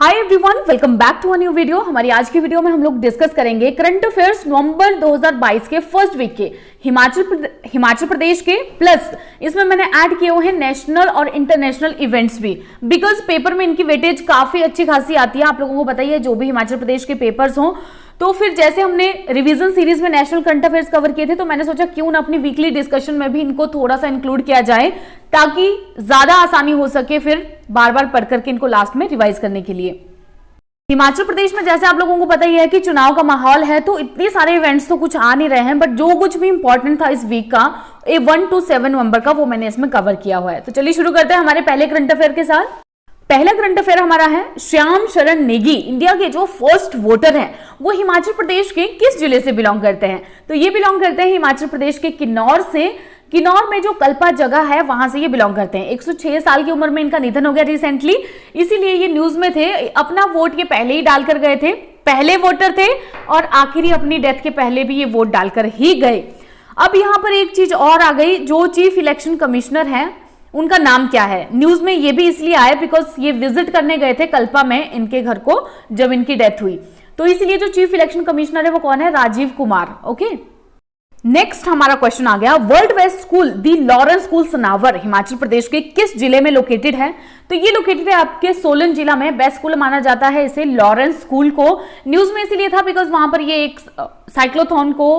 Hi everyone, welcome back to a new video. हमारी आज की वीडियो में हम लोग डिस्कस करेंगे करंट अफेयर्स नवंबर 2022 के फर्स्ट वीक के हिमाचल प्रदेश के, प्लस इसमें मैंने ऐड किए हुए हैं नेशनल और इंटरनेशनल इवेंट्स भी, बिकॉज पेपर में इनकी वेटेज काफी अच्छी खासी आती है। आप लोगों को बताइए, जो भी हिमाचल प्रदेश के पेपर्स हों, तो फिर जैसे हमने रिवीजन सीरीज में नेशनल करंट अफेयर्स कवर किए थे, तो मैंने सोचा क्यों ना अपनी वीकली डिस्कशन में भी इनको थोड़ा सा इंक्लूड किया जाए, ताकि ज्यादा आसानी हो सके फिर बार बार पढ़ करके इनको लास्ट में रिवाइज करने के लिए। हिमाचल प्रदेश में जैसे आप लोगों को पता ही है कि चुनाव का माहौल है, तो इतने सारे इवेंट्स तो कुछ आ नहीं रहे हैं, बट जो कुछ भी इंपॉर्टेंट था इस वीक का 1 to 7 नवंबर का, वो मैंने इसमें कवर किया हुआ है। तो चलिए शुरू करते हैं हमारे पहले करंट अफेयर के साथ। पहला करंट अफेयर हमारा है, श्याम शरण नेगी इंडिया के जो फर्स्ट वोटर हैं, वो हिमाचल प्रदेश के किस जिले से बिलोंग करते हैं? तो ये बिलोंग करते हैं हिमाचल प्रदेश के किन्नौर से। किन्नौर में जो कल्पा जगह है, वहां से ये बिलोंग करते हैं। 106 साल की उम्र में इनका निधन हो गया रिसेंटली, इसीलिए ये न्यूज में थे। अपना वोट ये पहले ही डालकर गए थे, पहले वोटर थे, और आखिरी अपनी डेथ के पहले भी ये वोट डालकर ही गए। अब यहाँ पर एक चीज और आ गई, जो चीफ इलेक्शन कमिश्नर है उनका नाम क्या है? न्यूज में ये भी इसलिए आया बिकॉज ये विजिट करने गए थे कल्पा में इनके घर को जब इनकी डेथ हुई, तो इसलिए जो चीफ इलेक्शन कमिश्नर है वो कौन है? राजीव कुमार। ओके, नेक्स्ट हमारा क्वेश्चन आ गया, वर्ल्ड बेस्ट स्कूल दी लॉरेंस स्कूल सनावर हिमाचल प्रदेश के किस जिले में लोकेटेड है? तो ये लोकेटेड है आपके सोलन जिला में। बेस्ट स्कूल माना जाता है इसे लॉरेंस स्कूल को। न्यूज में इसलिए था बिकॉज वहां पर ये एक साइक्लोथॉन को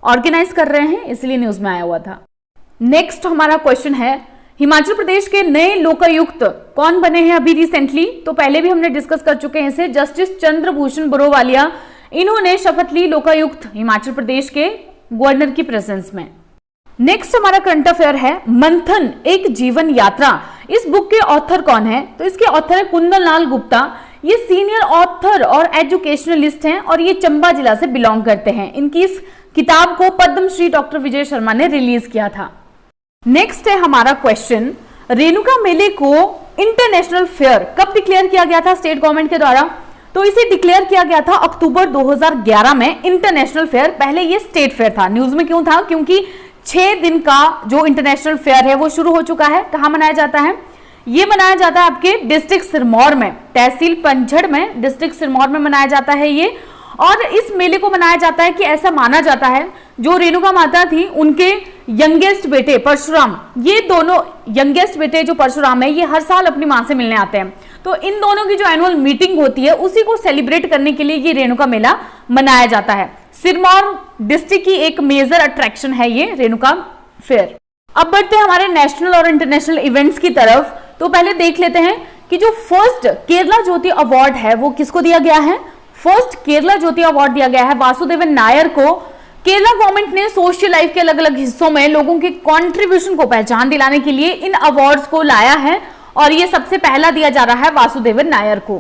ऑर्गेनाइज कर रहे हैं, इसलिए न्यूज में आया हुआ था। नेक्स्ट हमारा क्वेश्चन है, हिमाचल प्रदेश के नए लोकायुक्त कौन बने हैं अभी रिसेंटली? तो पहले भी हमने डिस्कस कर चुके हैं इसे, जस्टिस चंद्रभूषण बरोवालिया। इन्होंने शपथ ली लोकायुक्त हिमाचल प्रदेश के गवर्नर की प्रेजेंस में। नेक्स्ट हमारा करंट अफेयर है, मंथन एक जीवन यात्रा। इस बुक के ऑथर कौन है? तो इसके ऑथर है कुंदन लाल गुप्ता। ये सीनियर ऑथर और एजुकेशनलिस्ट हैं और ये चंबा जिला से बिलोंग करते हैं। इनकी इस किताब को पद्मश्री डॉक्टर विजय शर्मा ने रिलीज किया था। नेक्स्ट है हमारा क्वेश्चन, रेणुका मेले को इंटरनेशनल फेयर कब डिक्लेयर किया गया था स्टेट गवर्नमेंट के द्वारा? तो इसे डिक्लेयर किया गया था अक्टूबर 2011 में इंटरनेशनल फेयर। पहले ये स्टेट फेयर था। न्यूज में क्यों था? क्योंकि 6 दिन का जो इंटरनेशनल फेयर है वो शुरू हो चुका है। कहां मनाया जाता है? ये मनाया जाता है आपके डिस्ट्रिक्ट सिरमौर में, तहसील पंचड़ में, डिस्ट्रिक्ट सिरमौर में मनाया जाता है ये। और इस मेले को मनाया जाता है कि ऐसा माना जाता है जो रेणुका माता थी उनके यंगेस्ट बेटे परशुराम, ये दोनों यंगेस्ट बेटे जो परशुराम है, ये हर साल अपनी मां से मिलने आते हैं। तो इन दोनों की जो एनुअल मीटिंग होती है उसी को सेलिब्रेट करने के लिए ये रेणुका मेला मनाया जाता है। सिरमौर डिस्ट्रिक्ट की एक मेजर अट्रैक्शन है ये रेणुका फेयर। अब बढ़ते हैं हमारे नेशनल और इंटरनेशनल इवेंट्स की तरफ। तो पहले देख लेते हैं कि जो फर्स्ट केरला ज्योति अवार्ड है वो किसको दिया गया है? फर्स्ट केरला ज्योति अवार्ड दिया गया है वासुदेवन नायर को। केरला गवर्नमेंट ने सोशल लाइफ के अलग अलग हिस्सों में लोगों के कंट्रीब्यूशन को पहचान दिलाने के लिए इन अवार्ड्स को लाया है, और ये सबसे पहला दिया जा रहा है वासुदेवन नायर को।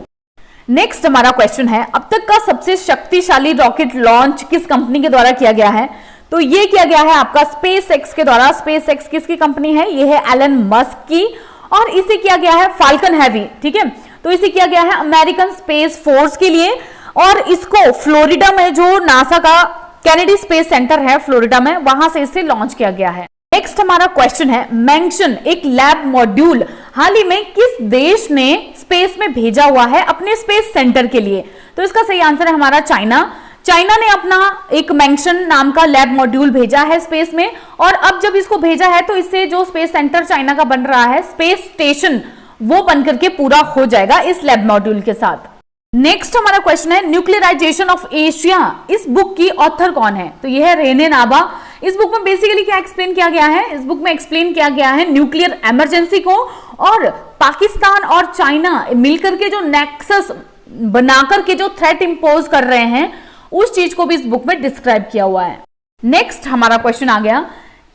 नेक्स्ट हमारा क्वेश्चन है, अब तक का सबसे शक्तिशाली रॉकेट लॉन्च किस कंपनी के द्वारा किया गया है? तो ये किया गया है आपका स्पेस एक्स के द्वारा। स्पेस एक्स किसकी कंपनी है? ये है एलन मस्क की, और इसे किया गया है फाल्कन हैवी, ठीक है। तो इसे किया गया है अमेरिकन स्पेस फोर्स के लिए, और इसको फ्लोरिडा में जो नासा का कैनेडी स्पेस सेंटर है फ्लोरिडा में, वहां से इसे लॉन्च किया गया है। नेक्स्ट हमारा क्वेश्चन है, मैंशन एक लैब मॉड्यूल हाल ही में किस देश ने स्पेस में भेजा हुआ है अपने स्पेस सेंटर के लिए? तो इसका सही आंसर है हमारा चाइना। चाइना ने अपना एक मैंशन नाम का लैब मॉड्यूल भेजा है स्पेस में, और अब जब इसको भेजा है तो इससे जो स्पेस सेंटर चाइना का बन रहा है, स्पेस स्टेशन, वो बनकर के पूरा हो जाएगा इस लैब मॉड्यूल के साथ। नेक्स्ट हमारा क्वेश्चन है, न्यूक्लियराइजेशन ऑफ एशिया, इस बुक की ऑथर कौन है? तो यह है रेने नाबा। इस बुक में बेसिकली क्या एक्सप्लेन किया गया है? इस बुक में एक्सप्लेन किया गया है न्यूक्लियर इमरजेंसी को, और पाकिस्तान और चाइना मिलकर के जो नेक्सस बनाकर के जो थ्रेट इंपोज कर रहे हैं, उस चीज को भी इस बुक में डिस्क्राइब किया हुआ है। नेक्स्ट हमारा क्वेश्चन आ गया,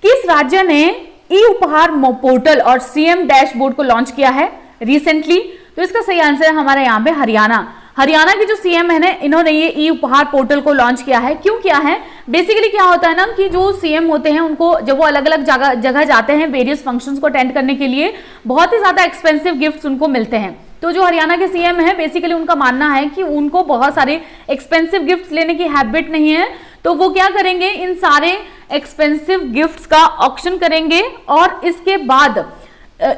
किस राज्य ने ई उपहार पोर्टल और सीएम डैशबोर्ड को लॉन्च किया है रिसेंटली? तो इसका सही आंसर है हमारे यहाँ पे हरियाणा। हरियाणा के जो सीएम है ना, इन्होंने ये ई उपहार पोर्टल को लॉन्च किया है। क्यों किया है? बेसिकली क्या होता है ना कि जो सीएम होते हैं उनको जब वो अलग अलग जगह जाते हैं वेरियस फंक्शंस को अटेंड करने के लिए, बहुत ही ज्यादा एक्सपेंसिव गिफ्ट्स उनको मिलते हैं। तो जो हरियाणा के सीएम है, बेसिकली उनका मानना है कि उनको बहुत सारे एक्सपेंसिव गिफ्ट्स लेने की हैबिट नहीं है, तो वो क्या करेंगे, इन सारे एक्सपेंसिव गिफ्ट्स का ऑक्शन करेंगे और इसके बाद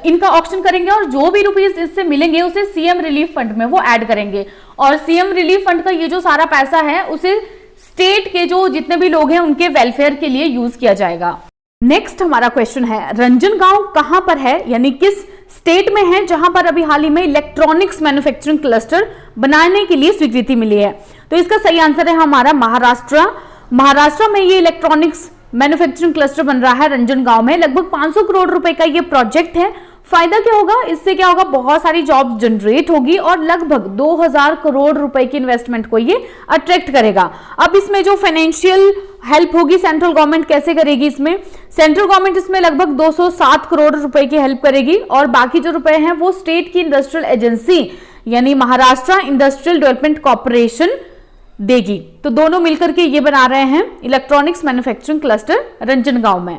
इनका ऑक्शन करेंगे और जो भी रुपीस इससे मिलेंगे उसे सीएम रिलीफ फंड में वो ऐड करेंगे और सीएम रिलीफ फंड का ये जो सारा पैसा है उसे स्टेट के जो जितने भी लोग हैं उनके वेलफेयर के लिए यूज किया जाएगा। नेक्स्ट हमारा क्वेश्चन है, रंजनगांव कहां पर है, यानी किस स्टेट में है जहां पर अभी हाल ही में इलेक्ट्रॉनिक्स मैन्युफैक्चरिंग क्लस्टर बनाने के लिए स्वीकृति मिली है। तो इसका सही आंसर है हमारा महाराष्ट्र। महाराष्ट्र में ये इलेक्ट्रॉनिक्स मैन्युफैक्चरिंग क्लस्टर बन रहा है रंजनगांव में। लगभग 500 करोड़ रुपए का ये प्रोजेक्ट है। फायदा क्या होगा, इससे क्या होगा, बहुत सारी जॉब जनरेट होगी और लगभग 2000 करोड़ रुपए की इन्वेस्टमेंट को ये अट्रैक्ट करेगा। अब इसमें जो फाइनेंशियल हेल्प होगी सेंट्रल गवर्नमेंट कैसे करेगी, इसमें सेंट्रल गवर्नमेंट इसमें लगभग 207 करोड़ रुपए की हेल्प करेगी और बाकी जो रुपए हैं वो स्टेट की इंडस्ट्रियल एजेंसी यानी महाराष्ट्र इंडस्ट्रियल डेवलपमेंट कॉर्पोरेशन देगी। तो दोनों मिलकर के ये बना रहे हैं इलेक्ट्रॉनिक्स मैन्युफैक्चरिंग क्लस्टर रंजनगांव में।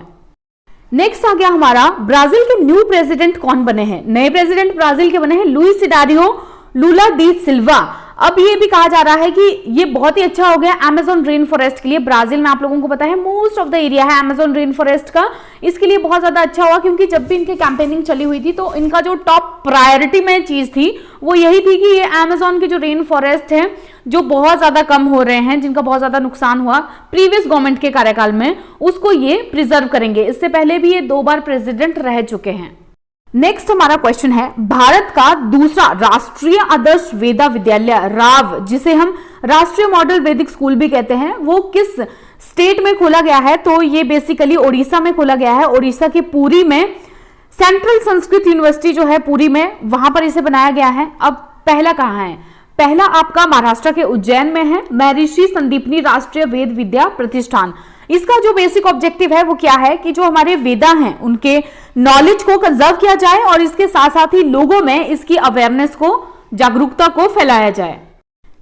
नेक्स्ट आ गया हमारा, ब्राजील के न्यू प्रेसिडेंट कौन बने हैं। नए प्रेसिडेंट ब्राजील के बने हैं लुइस इनारियो लूला डी सिल्वा। अब ये भी कहा जा रहा है कि ये बहुत ही अच्छा हो गया अमेज़न रेन फॉरेस्ट के लिए। ब्राजील में आप लोगों को पता है मोस्ट ऑफ द एरिया है अमेज़न रेन फॉरेस्ट का, इसके लिए बहुत ज्यादा अच्छा हुआ क्योंकि जब भी इनकी कैंपेनिंग चली हुई थी तो इनका जो टॉप प्रायोरिटी में चीज थी वो यही थी कि ये अमेज़न के जो रेन फॉरेस्ट है जो बहुत ज्यादा कम हो रहे हैं, जिनका बहुत ज्यादा नुकसान हुआ प्रीवियस गवर्नमेंट के कार्यकाल में, उसको ये प्रिजर्व करेंगे। इससे पहले भी ये 2 बार प्रेसिडेंट रह चुके हैं। नेक्स्ट हमारा क्वेश्चन है, भारत का दूसरा राष्ट्रीय आदर्श वेदा विद्यालय राव, जिसे हम राष्ट्रीय मॉडल वैदिक स्कूल भी कहते हैं, वो किस स्टेट में खोला गया है। तो ये बेसिकली ओडिशा में खोला गया है। ओडिशा के पुरी में सेंट्रल संस्कृत यूनिवर्सिटी जो है पुरी में, वहां पर इसे बनाया गया है। अब पहला कहाँ है, पहला आपका महाराष्ट्र के उज्जैन में है, महर्षि संदीपनी राष्ट्रीय वेद विद्या प्रतिष्ठान। इसका जो बेसिक ऑब्जेक्टिव है वो क्या है कि जो हमारे वेदा हैं उनके नॉलेज को कंजर्व किया जाए और इसके साथ साथ ही लोगों में इसकी अवेयरनेस को, जागरूकता को फैलाया जाए।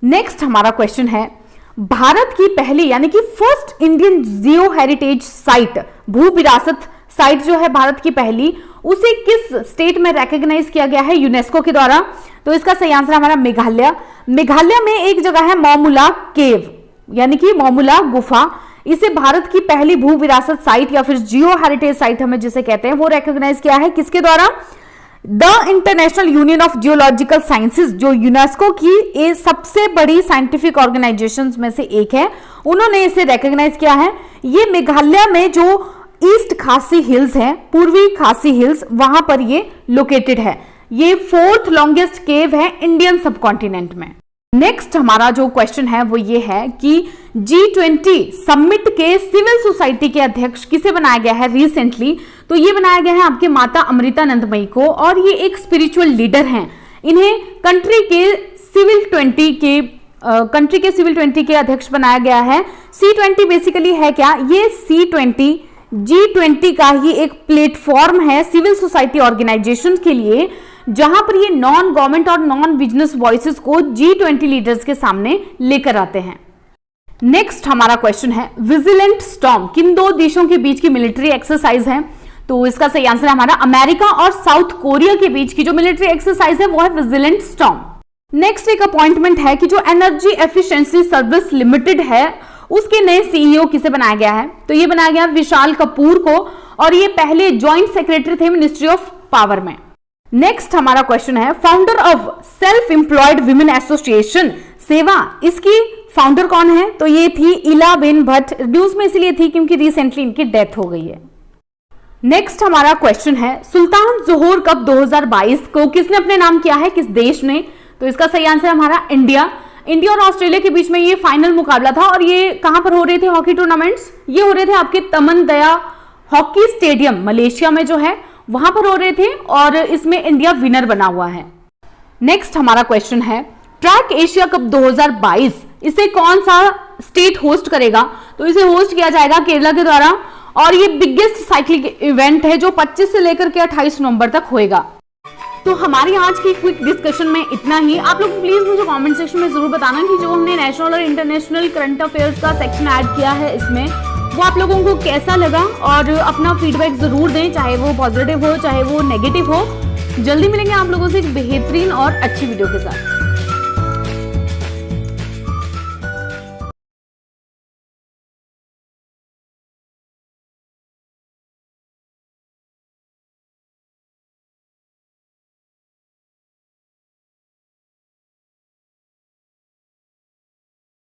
नेक्स्ट हमारा क्वेश्चन है, भारत की पहली यानी कि फर्स्ट इंडियन जियो हेरिटेज साइट, भू विरासत साइट जो है भारत की पहली, उसे किस स्टेट में रिकॉग्नाइज किया गया है यूनेस्को के द्वारा। तो इसका सही आंसर हमारा मेघालय। मेघालय में एक जगह है मौमुला केव यानी कि मौमुला गुफा। इसे भारत की पहली भू विरासत साइट या फिर जियो हेरिटेज साइट हमें जिसे कहते हैं वो रिकॉग्नाइज किया है किसके द्वारा, the international union of geological sciences, जो यूनेस्को की सबसे बड़ी साइंटिफिक ऑर्गेनाइजेशंस में से एक है, उन्होंने इसे रिकॉग्नाइज किया है। ये मेघालय में जो ईस्ट खासी हिल्स है, पूर्वी खासी हिल्स, वहां पर ये लोकेटेड है। ये 4th लॉन्गेस्ट केव है इंडियन सबकॉन्टिनेंट में। नेक्स्ट हमारा जो क्वेश्चन है वो ये है कि G20 समिट के सिविल सोसाइटी के अध्यक्ष किसे बनाया गया है रिसेंटली। तो ये बनाया गया है आपके माता अमृतानंदमयी को और ये एक स्पिरिचुअल लीडर हैं। इन्हें कंट्री के सिविल 20 के अध्यक्ष बनाया गया है। C20 बेसिकली है क्या, ये C20 G20 का ही एक प्लेटफॉर्म है सिविल सोसाइटी ऑर्गेनाइजेशन के लिए, जहां पर ये नॉन गवर्नमेंट और नॉन बिजनेस वॉइसेस को G20 लीडर्स के सामने लेकर आते हैं। नेक्स्ट हमारा क्वेश्चन है, विजिलेंट स्टॉर्म किन 2 देशों के बीच की मिलिट्री एक्सरसाइज है। तो इसका सही आंसर है हमारा अमेरिका और साउथ कोरिया के बीच की जो मिलिट्री एक्सरसाइज है वो है विजिलेंट स्टॉर्म। नेक्स्ट एक अपॉइंटमेंट है कि जो एनर्जी एफिशिएंसी सर्विस लिमिटेड है उसके नए सीईओ किसे बनाया गया है। तो ये बनाया गया विशाल कपूर को और ये पहले ज्वाइंट सेक्रेटरी थे मिनिस्ट्री ऑफ पावर में। नेक्स्ट हमारा क्वेश्चन है, founder of self employed women association सेवा, इसकी फाउंडर कौन है। तो ये थी इलाबेन भट्ट। न्यूज में इसलिए थी क्योंकि रिसेंटली इनकी डेथ हो गई है। नेक्स्ट हमारा क्वेश्चन है, सुल्तान जोहर कप 2022 को किसने अपने नाम किया है, किस देश ने। तो इसका सही आंसर हमारा इंडिया। इंडिया और ऑस्ट्रेलिया के बीच में ये फाइनल मुकाबला था और ये कहां पर हो रहे थे हॉकी टूर्नामेंट्स, ये हो रहे थे आपके तमन दया हॉकी स्टेडियम मलेशिया में जो है वहां पर हो रहे थे और इसमें इंडिया विनर बना हुआ है। नेक्स्ट हमारा क्वेश्चन है, ट्रैक एशिया कप 2022 इसे कौन सा स्टेट होस्ट करेगा। तो इसे होस्ट किया जाएगा केरला के द्वारा और ये बिगेस्ट साइक्लिंग इवेंट है जो 25 से लेकर के 28 नवंबर तक होएगा। तो हमारी आज की क्विक डिस्कशन में इतना ही। आप लोग प्लीज मुझे कमेंट सेक्शन में जरूर बताना कि जो हमने नेशनल और इंटरनेशनल करंट अफेयर्स का सेक्शन ऐड किया है इसमें वो आप लोगों को कैसा लगा और अपना फीडबैक जरूर दें, चाहे वो पॉजिटिव हो चाहे वो नेगेटिव हो। जल्दी मिलेंगे आप लोगों से एक बेहतरीन और अच्छी वीडियो के साथ।